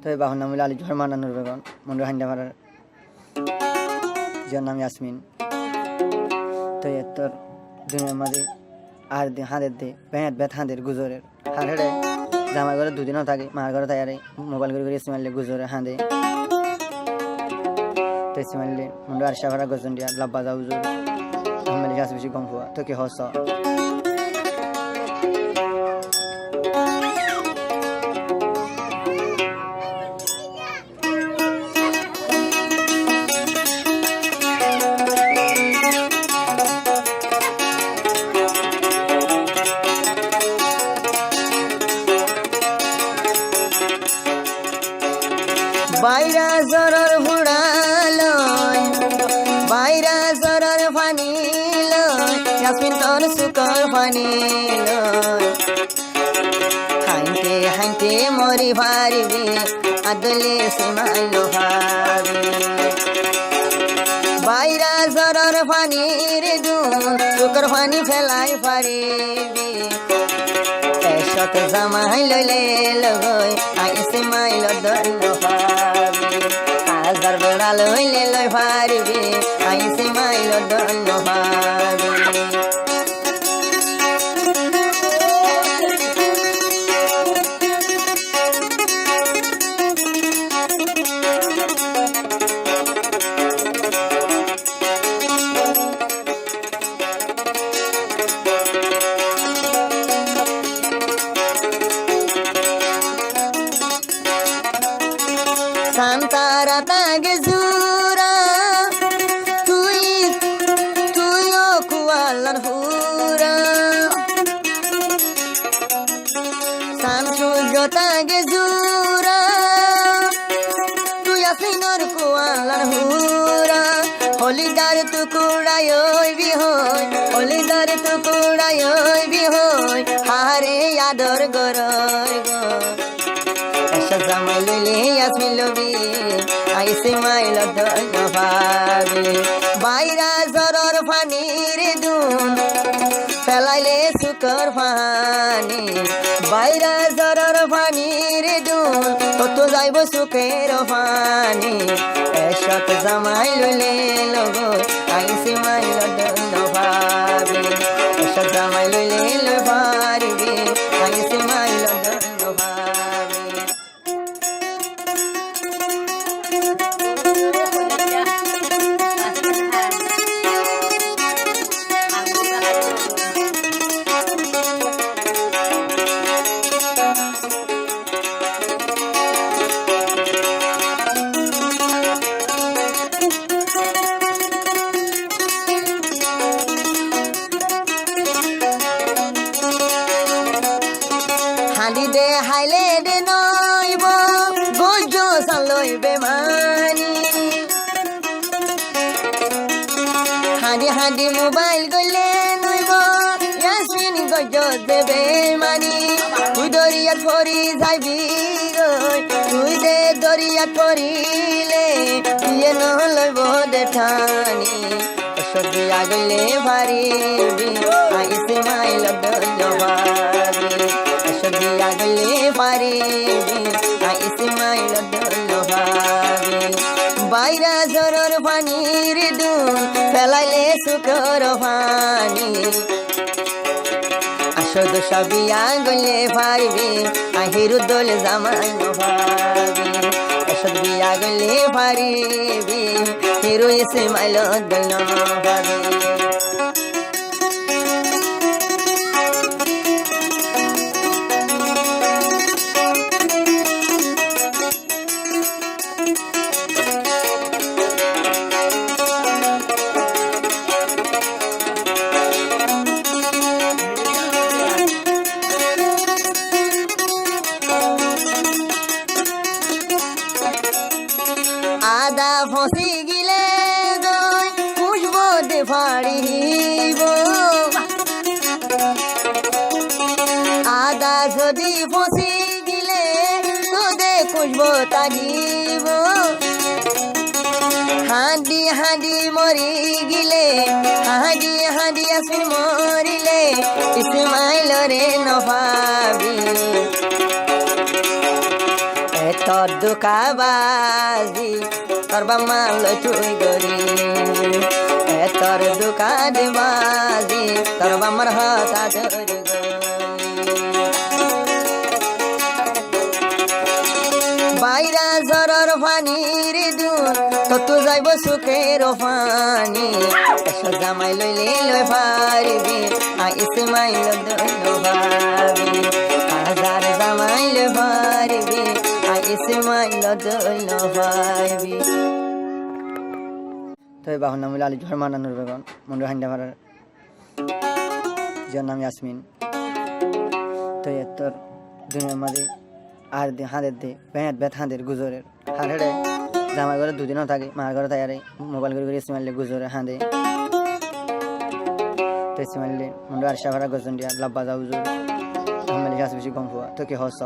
তো এই বাহুর নাম হইল আলী জোহর মান্নানুর বেগম মন্ডল হান্ডাপাড়ার জিওর নাম ইয়াসমিন। তো তোর দিনের মাঝে আর হাঁদের দে ভেঁত ভেত হাঁদের গুজরের হার হেড়ে জামাই ঘরে দুদিনও থাকে মার ঘরে তাই মোবাইল করে এসে মারলে গুজরে হাঁদে তো এসে মারলে মন্ডল আর সাভারা গজন দিয়া লাব্বা যাও জোর মেলে গাছ বেশি গম ফুয়া তো কি হস বাইরা জরর হুড়ালয় বাইরা জরর ফানি লয় ইয়াসমিন তোর সুকর ফানি লয় হাইতে হাইতে মরি পারিবে আদলে সীমাইল ভাবি বাইরা জরর ফানির দুন সুকর ফানি ফেলাই পারিবি এসত জামাই লইলে লগই আইসে মাইল দন্ন পাবি হাজার বেড়া লইলে লই পারিবি আইসে মাইল দন্ন পাবি Santara tage zura tuyo kualan hura Sanchu jo tage zura tuya sinor kualan hura Holidar tu kudayoy bihoy Holidar tu kudayoy bihoy hare yador goroy go জামাই লইলে ইয়াসমিন লবি আইসে মাইল দন্ন পাবি বাইরা জরর ফানির দুন ফেলাইলে সুকর ফানি বাইরা জরর ফানির দুন কত যাইব সুখের ফানি এসত জামাই লইলে লগ আইসে মাইল দন্ন পাবি এসত জামাই লইলে লই পারিবি আইসে মাইল দন্ন পাবি হাঁদিতে হাইলে দে নইব গজ চালইবে মানি হাঁদি হাঁদি মোবাইল গলে নইব ইয়াসমিন গজ দেবে মানি তুই দরিয়াত পরি যাইবি গই তুই দে দরিয়াত পরিলে তুই নলইব দে ঠানি সদি আগলে পারিবি আইসে মাইল দন্ন পাবি সদি আগলে পারিবি আইসে মাইল দন্ন পাবি বাইরা জরর পানির দুন ফেলাইলে সুকর পানি আসদ সবি আগলে পারিবি আহিরু দোল জামাই নভাবি আসদ আগলে পারিবি হিরো এসে মাইল দন্ন পাবি আদা ফসি গিলে দই পুষব দে ফাড়িব আদা যদি ফসি গিলে তোদে খুঁজব তাগিব হাঁদি হাঁদি মরি গিলে হাঁদি হাঁদি আসি মরিলে ইসমাইল রে নভাবি তোর দুকাবাজি তোর বাম্মা লই তুই গরি তোর দুকাবাজি তোর বাম্মার হাতা ধরি বাইরা জরর পানির দুন তত যাইব সুখের পানি এসো জামাই লইলে লই পারবি আইসে মাইল দইল ভাবি হাজার জামাই লই পারবি আইসে মাইল দইল ভাবি। তো এই বাহুর নাম হইল আলী জহর মান্নানুর বেগম মন্ডল হান্ডা ভাড়ার যার নাম ইয়াসমিন। তো তোর দুনিয়ার মাঝে আর দে হাঁদের দে বেঁত বেত হাঁদের গুজরের হার হেড়ে জামাই ঘরে দুদিনও থাকে মার ঘরে তাই মোবাইল করে এসে মারলে গুজরে হাঁদে তো এসে মারলে মন্ডল আর সাভারা গজন দিয়া লাব্বা যাও জোর বেশি কম হওয়া তো কি হস